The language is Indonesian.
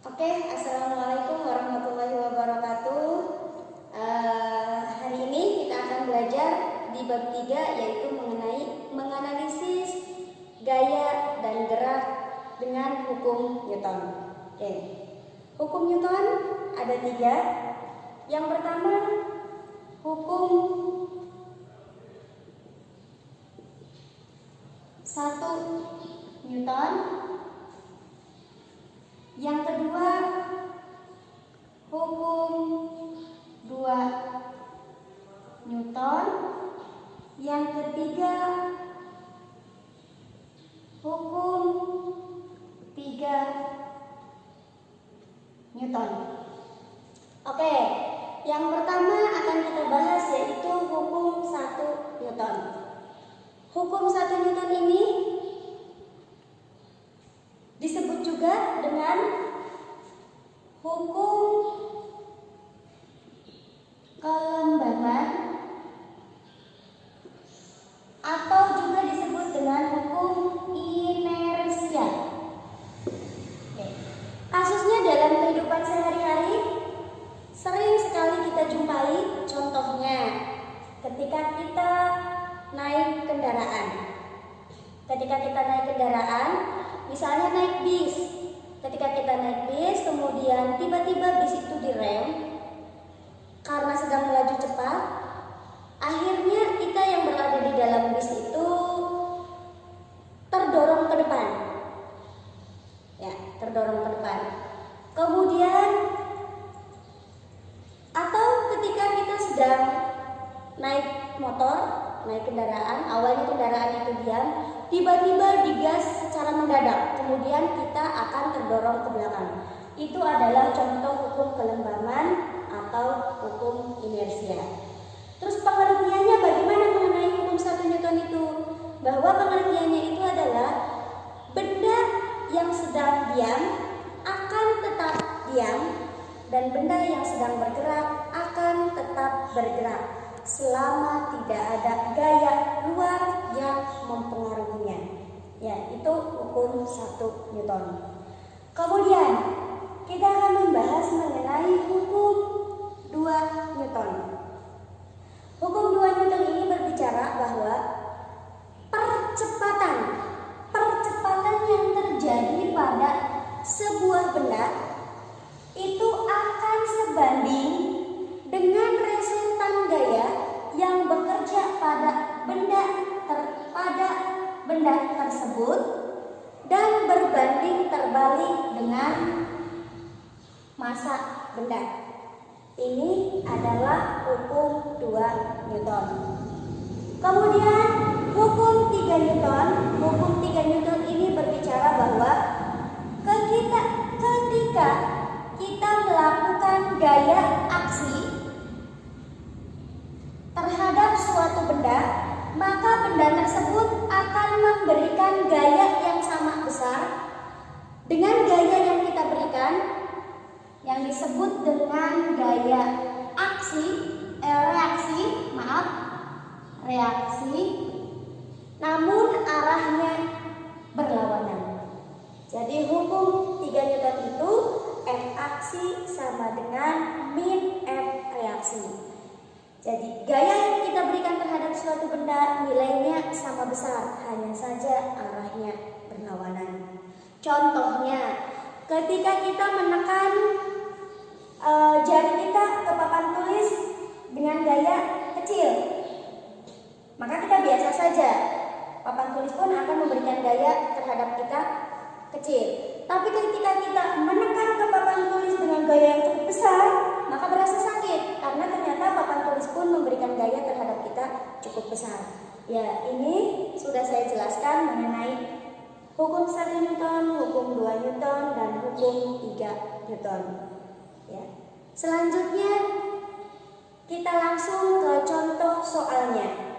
Oke, Assalamualaikum warahmatullahi wabarakatuh. Hari ini kita akan belajar di bab 3, yaitu mengenai menganalisis gaya dan gerak dengan hukum Newton. Oke. Hukum Newton ada 3. Yang pertama, hukum 1 Newton. Yang kedua, hukum 2 Newton. Yang ketiga, hukum 3 Newton. Oke, yang pertama akan kita bahas yaitu hukum 1 Newton. Hukum 1 Newton ini disebut juga dengan hukum kelembaban atau juga disebut dengan hukum inersia. Kasusnya dalam kehidupan sehari-hari sering sekali kita jumpai. Contohnya ketika kita naik kendaraan. Misalnya naik bis. Ketika kita naik bis, kemudian tiba-tiba bis itu direm karena sedang melaju cepat. Akhirnya kita yang berada di dalam bis itu terdorong ke depan. Kemudian atau ketika kita sedang naik motor, naik kendaraan, awalnya kendaraan itu diam, tiba-tiba digas secara mendadak, kemudian kita akan terdorong ke belakang. Itu adalah contoh hukum kelembaban atau hukum inersia. Terus pengertiannya bagaimana mengenai hukum 1 Newton itu? Bahwa pengertiannya itu adalah benda yang sedang diam akan tetap diam, dan benda yang sedang bergerak akan tetap bergerak selama tidak ada gaya luar yang mempengaruhinya. Ya, itu hukum 1 Newton. Kemudian kita akan membahas mengenai hukum 2 Newton. Hukum 2 Newton ini berbicara bahwa percepatan yang terjadi pada sebuah benda itu akan sebanding dengan resultan gaya yang bekerja pada benda tersebut dan berbanding terbalik dengan massa benda. Ini adalah hukum 2 Newton. Kemudian hukum 3 Newton. Hukum 3 Newton ini berbicara bahwa ketika kita melakukan gaya aksi terhadap suatu benda, maka benda tersebut akan memberikan gaya yang sama besar dengan gaya yang kita berikan, yang disebut dengan gaya reaksi, namun arahnya berlawanan. Jadi hukum 3 Newton itu F aksi sama dengan min F reaksi. Jadi gaya yang kita berikan terhadap suatu benda nilainya sama besar, hanya saja arahnya berlawanan. Contohnya, ketika kita menekan jari kita ke papan tulis dengan gaya kecil, maka kita biasa saja. Papan tulis pun akan memberikan gaya terhadap kita kecil. Tapi ketika kita menekan ke papan tulis dengan gaya yang cukup besar, maka berasa sakit karena ternyata papan tulis pun memberikan gaya terhadap kita cukup besar. Ya, ini sudah saya jelaskan mengenai hukum 1 Newton, hukum 2 Newton, dan hukum 3 Newton. Ya. Selanjutnya kita langsung ke contoh soalnya.